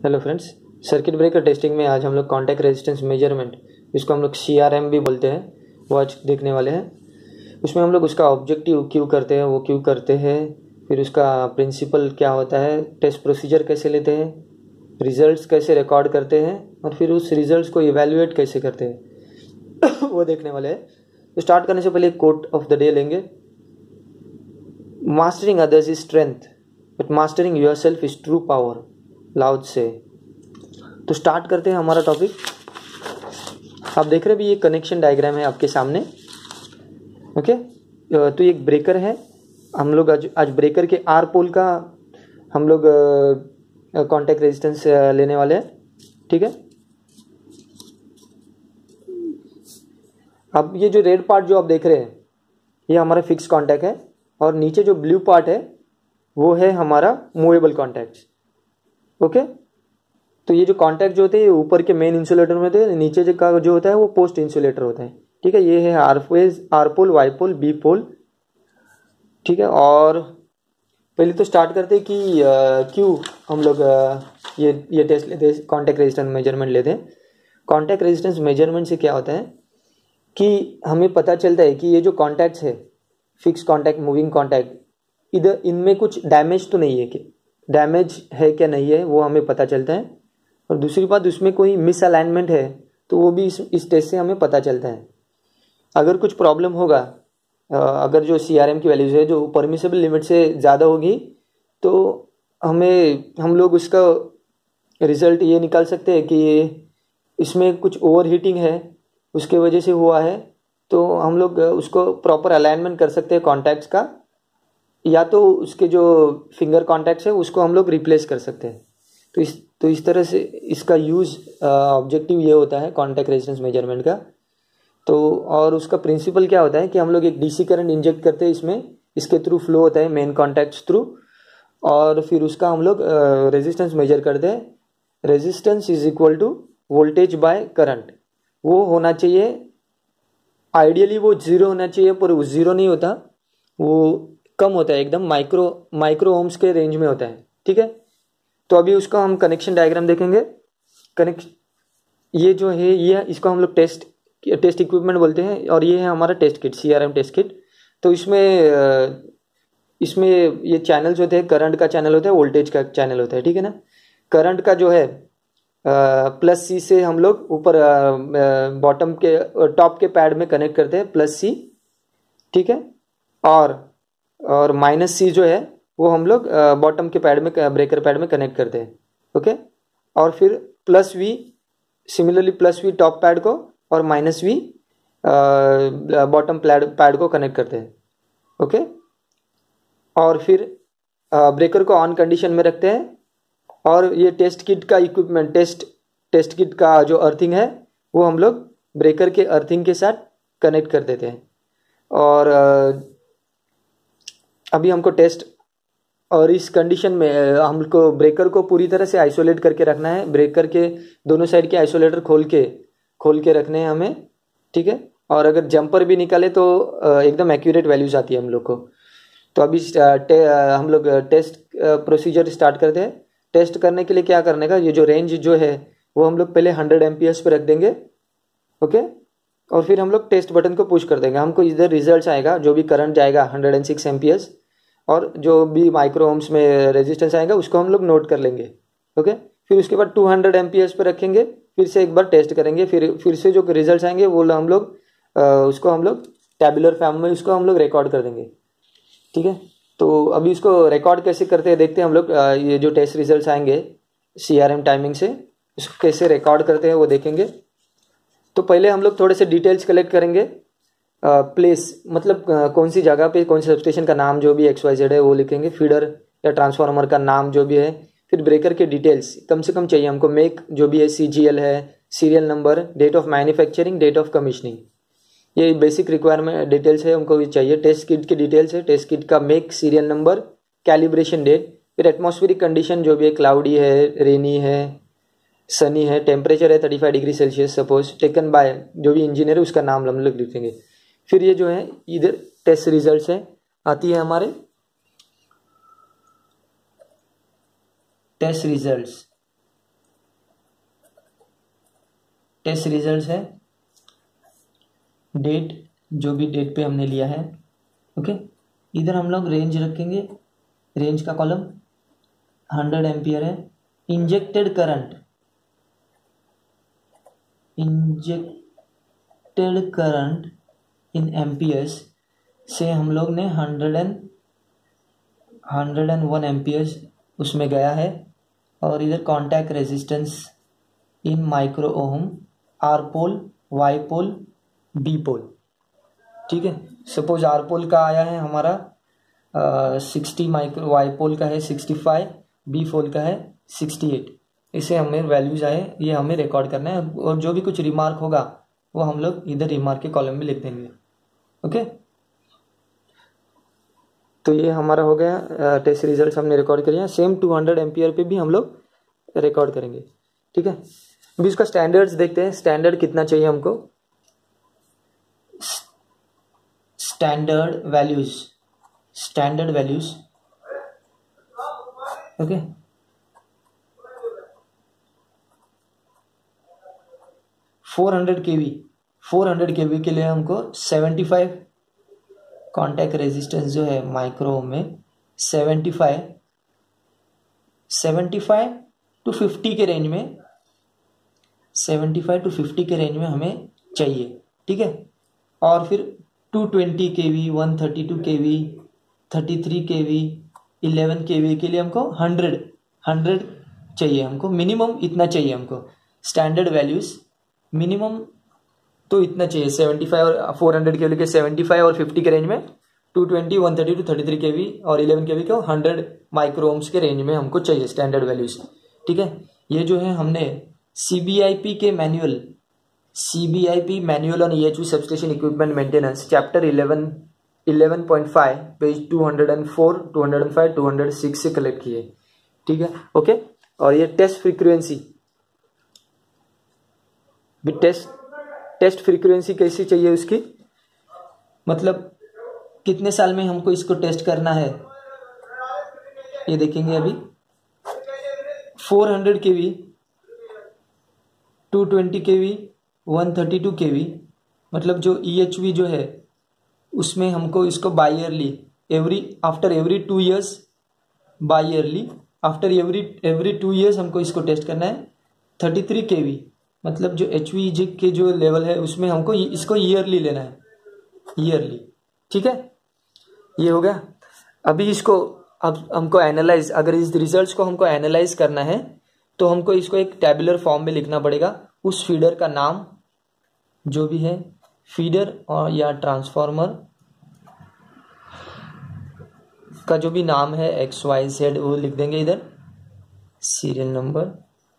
Hello friends, circuit breaker testing में आज हम लोग कॉन्टैक्ट रेजिस्टेंस मेजरमेंट, जिसको हम लोग CRM भी बोलते हैं, वो आज देखने वाले हैं। उसमें हम लोग उसका ऑब्जेक्टिव क्यों करते हैं, वो क्यों करते हैं, फिर उसका प्रिंसिपल क्या होता है, टेस्ट प्रोसीजर कैसे लेते हैं, रिजल्ट्स कैसे रिकॉर्ड करते हैं और फिर उस रिजल्ट्स को इवेल्युएट कैसे करते हैं वो देखने वाले हैं। तो स्टार्ट करने से पहले कोट ऑफ द डे लेंगे। Mastering others is strength but mastering yourself is true power, loud से। तो स्टार्ट करते हैं हमारा टॉपिक। आप देख रहे भी ये कनेक्शन डायग्राम है आपके सामने। ओके, तो ये एक ब्रेकर है। हम लोग आज ब्रेकर के आर पोल का हम लोग कॉन्टैक्ट रेजिस्टेंस लेने वाले हैं। ठीक है, अब ये जो रेड पार्ट जो आप देख रहे हैं ये हमारा फिक्स कॉन्टैक्ट है और नीचे जो ब्लू पार्ट है वो है हमारा मूवेबल कॉन्टैक्ट। ओके, तो ये जो कॉन्टैक्ट जो होते हैं ऊपर के मेन इंसुलेटर में होते हैं, नीचे का जो होता है वो पोस्ट इंसुलेटर होता है। ठीक है, ये है R pole, Y pole, B pole. ठीक है, और पहले तो स्टार्ट करते हैं कि क्यों हम लोग ये टेस्ट लेते हैं, कॉन्टैक्ट रेजिस्टेंस मेजरमेंट लेते हैं। कॉन्टैक्ट रेजिस्टेंस मेजरमेंट से क्या होता है कि हमें पता चलता है कि ये जो कॉन्टैक्ट्स है, फिक्स कॉन्टैक्ट, मूविंग कॉन्टैक्ट, इधर इनमें कुछ डैमेज तो नहीं है, कि डैमेज है क्या नहीं है वो हमें पता चलता है। और दूसरी बात, उसमें कोई मिसअलाइनमेंट है तो वो भी इस टेस्ट से हमें पता चलता है। अगर कुछ प्रॉब्लम होगा, अगर जो CRM की वैल्यूज है जो परमिसेबल लिमिट से ज़्यादा होगी तो हम लोग उसका रिजल्ट ये निकाल सकते हैं कि इसमें कुछ ओवर हीटिंग है, उसके वजह से हुआ है। तो हम लोग उसको प्रॉपर अलाइनमेंट कर सकते हैं कॉन्टैक्ट्स का, या तो उसके जो फिंगर कॉन्टैक्ट्स है उसको हम लोग रिप्लेस कर सकते हैं। तो इस तरह से इसका यूज़ ऑब्जेक्टिव ये होता है कॉन्टैक्ट रेजिस्टेंस मेजरमेंट का। तो और उसका प्रिंसिपल क्या होता है कि हम लोग एक DC करंट इंजेक्ट करते हैं इसमें, इसके थ्रू फ्लो होता है मेन कॉन्टैक्ट्स थ्रू, और फिर उसका हम लोग रेजिस्टेंस मेजर करते हैं। Resistance is equal to voltage by current. वो होना चाहिए, आइडियली वो 0 होना चाहिए, पर वो 0 नहीं होता, वो कम होता है, एकदम माइक्रो ओम्स के रेंज में होता है। ठीक है, तो अभी उसका हम कनेक्शन डायग्राम देखेंगे। ये जो है ये इसको हम लोग टेस्ट इक्विपमेंट बोलते हैं, और ये है हमारा test kit, CRM test kit. तो इसमें ये चैनल्स होते हैं, करंट का चैनल होता है, वोल्टेज का चैनल होता है। ठीक है ना, करंट का जो है +C से हम लोग ऊपर बॉटम के टॉप के पैड में कनेक्ट करते हैं, +C। ठीक है, और -C जो है वो हम लोग बॉटम के पैड में, ब्रेकर पैड में कनेक्ट करते हैं। ओके, और फिर +V, similarly +V top pad को और -V बॉटम पैड को कनेक्ट करते हैं। ओके, और फिर ब्रेकर को ऑन कंडीशन में रखते हैं, और ये टेस्ट किट का इक्विपमेंट, टेस्ट किट का जो अर्थिंग है वो हम लोग ब्रेकर के अर्थिंग के साथ कनेक्ट कर देते हैं। और अभी हमको टेस्ट, और इस कंडीशन में हमको ब्रेकर को पूरी तरह से आइसोलेट करके रखना है। ब्रेकर के दोनों साइड के आइसोलेटर खोल के रखने हैं हमें। ठीक है, और अगर जंपर भी निकाले तो एकदम एक्यूरेट वैल्यूज आती है हम लोग को। तो अभी हम लोग टेस्ट प्रोसीजर स्टार्ट करते हैं। टेस्ट करने के लिए क्या करने का, ये जो रेंज जो है वो हम लोग पहले 100 एम्पियर्स पे रख देंगे। ओके, और फिर हम लोग टेस्ट बटन को पुश कर देंगे। हमको इधर रिजल्ट आएगा, जो भी करंट जाएगा 106 एम्पियर्स, और जो भी माइक्रो ओम्स में रेजिस्टेंस आएगा उसको हम लोग नोट कर लेंगे। ओके, फिर उसके बाद 200 एम्पियर्स पे रखेंगे, फिर से एक बार टेस्ट करेंगे, फिर से जो रिजल्ट्स आएंगे वो हम लोग उसको हम लोग टैबुलर फॉर्म में उसको हम लोग रिकॉर्ड कर देंगे। ठीक है, तो अभी इसको रिकॉर्ड कैसे करते हैं देखते हैं हम लोग। ये जो टेस्ट रिजल्ट्स आएंगे CRM टाइमिंग से, इसको कैसे रिकॉर्ड करते हैं वो देखेंगे। तो पहले हम लोग थोड़े से डिटेल्स कलेक्ट करेंगे। प्लेस मतलब कौन सी जगह पे कौन से सबस्टेशन का नाम जो भी XYZ है वो लिखेंगे, फीडर या ट्रांसफार्मर का नाम जो भी है, फिर ब्रेकर के डिटेल्स कम से कम चाहिए हमको, मेक जो भी है, CGL है, serial number, date of manufacturing, date of commissioning, ये बेसिक रिक्वायरमेंट डिटेल्स है हमको भी चाहिए। टेस्ट किट की डिटेल्स है, टेस्ट किट का make, serial number, calibration date, फिर एटमॉस्फेरिक कंडीशन जो भी है, क्लाउडी है, रेनी है, सनी है, टेम्परेचर है 35 degree Celsius suppose, taken by जो भी इंजीनियर है उसका नाम हम लोग लिखेंगे। फिर ये जो है इधर टेस्ट रिजल्ट्स है आती है हमारे टेस्ट रिजल्ट्स। टेस्ट रिजल्ट्स है, डेट जो भी डेट पे हमने लिया है। ओके, इधर हम लोग रेंज रखेंगे, रेंज का कॉलम 100 एम्पियर है। इंजेक्टेड करंट इन एम्पियर्स से हम लोग ने 101 एम्पियर्स उसमें गया है। और इधर contact resistance in micro ohm, R pole, Y pole, B pole. ठीक है, सपोज आर पोल का आया है हमारा 60 माइक्रो, वाई पोल का है 65, बी पोल का है 68। इसे हमें वैल्यूज आए, ये हमें रिकॉर्ड करना है। और जो भी कुछ रिमार्क होगा वो हम लोग इधर रिमार्क के कॉलम में लिख देंगे। ओके, तो ये हमारा हो गया, टेस्ट रिजल्ट हमने रिकॉर्ड कर लिया। सेम 200 एम्पियर पे भी हम लोग रिकॉर्ड करेंगे। ठीक है, अभी इसका स्टैंडर्ड्स देखते हैं, स्टैंडर्ड कितना चाहिए हमको। Standard values okay, four hundred KV के लिए हमको 75 कॉन्टैक्ट रेजिस्टेंस जो है माइक्रो में 75 टू 50 के रेंज में, 75 टू 50 के रेंज में हमें चाहिए। ठीक है, और फिर 220 केवी, 132 केवी, 33 केवी, 11 केवी के लिए हमको 100 चाहिए। हमको मिनिमम इतना चाहिए हमको। स्टैंडर्ड वैल्यूज मिनिमम तो इतना चाहिए, 75 और 400 केवी के 75 और 50 के रेंज में, 220, 132, 33 केवी और 11 केवी को 100 माइक्रो ओम्स के रेंज में हमको चाहिए स्टैंडर्ड वैल्यूज। ठीक है, ये जो है हमने CBIP manual on EHV substation equipment maintenance chapter 11.5 page 204, 205, 206 से कलेक्ट किए। ठीक है, ओके। और ये टेस्ट फ्रीक्वेंसी कैसी चाहिए उसकी, मतलब कितने साल में हमको इसको टेस्ट करना है, ये देखेंगे अभी। 400 केवी, 220 केवी, 132 केवी, मतलब जो EHV जो है उसमें हमको इसको by yearly, after every 2 years, by yearly after every 2 years हमको इसको टेस्ट करना है। 33 केवी, मतलब जो HV के जो लेवल है उसमें हमको इसको ईयरली लेना है, ईयरली। ठीक है, ये हो गया। अभी इसको अब हमको एनालाइज, अगर इस रिजल्ट्स को हमको एनालाइज करना है तो हमको इसको एक टैबुलर फॉर्म में लिखना पड़ेगा। उस फीडर का नाम जो भी है, फीडर और या ट्रांसफार्मर का जो भी नाम है XYZ वो लिख देंगे इधर, सीरियल नंबर,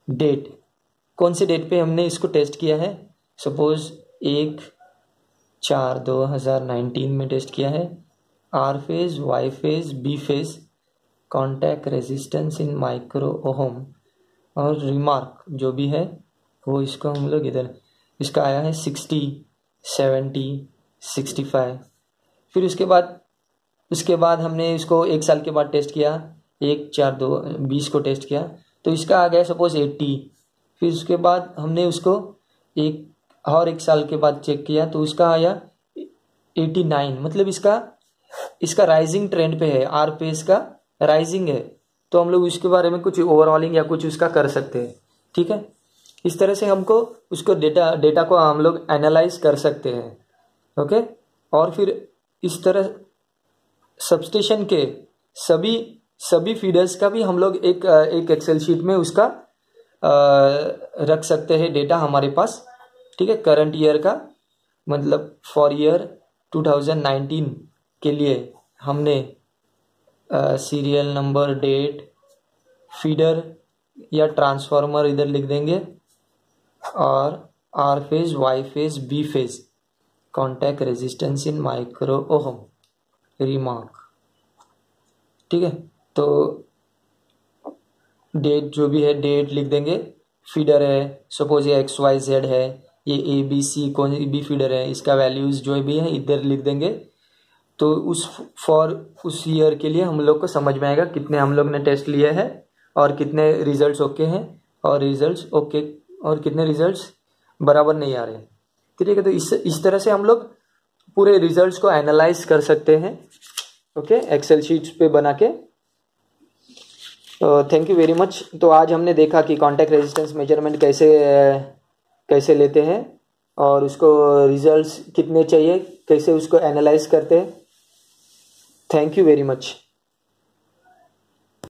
डेट, कौन से डेट पे हमने इसको टेस्ट किया है। सपोज 1/4/2019 में टेस्ट किया है। R phase, Y phase, B phase, contact resistance in micro ohm, और रिमार्क जो भी है वो इसको हम लोग इधर, इसका आया है 60, 70, 65। फिर उसके बाद हमने इसको 1 साल के बाद टेस्ट किया, 1/4/2020 को टेस्ट किया तो इसका आ गया सपोज 80। फिर उसके बाद हमने उसको 1 साल के बाद चेक किया तो उसका आया 89, मतलब इसका राइजिंग ट्रेंड पे है, आर पे इसका राइजिंग है, तो हम लोग उसके बारे में कुछ ओवरऑलिंग या कुछ उसका कर सकते हैं। ठीक है, इस तरह से हमको उसको डेटा को हम लोग एनालाइज कर सकते हैं। ओके, और फिर इस तरह सबस्टेशन के सभी फीडर्स का भी हम लोग एक एक्सेल शीट में उसका रख सकते हैं डेटा हमारे पास। ठीक है, करंट ईयर का, मतलब फॉर ईयर 2019 के लिए हमने सीरियल नंबर, डेट, फीडर या ट्रांसफार्मर इधर लिख देंगे, और R phase, Y phase, B phase, contact resistance in micro ohm, remark. ठीक है, तो डेट जो भी है डेट लिख देंगे, फीडर है सपोज ये XYZ है, ये ABC कौन भी फीडर है, इसका वैल्यूज जो भी है इधर लिख देंगे। तो उस ईयर के लिए हम लोग को समझ में आएगा कितने हम लोग ने टेस्ट लिए हैं और कितने रिजल्ट्स ओके हैं, और रिजल्ट्स ओके और कितने रिजल्ट्स बराबर नहीं आ रहे। ठीक है, तो इस तरह से हम लोग पूरे रिजल्ट्स को एनालाइज कर सकते हैं। ओके, एक्सेल शीट्स पे बना के। Thank you very much. तो आज हमने देखा कि कॉन्टैक्ट रेजिस्टेंस मेजरमेंट कैसे लेते हैं और उसको रिजल्ट्स कितने चाहिए, कैसे उसको एनालाइज करते हैं। Thank you very much.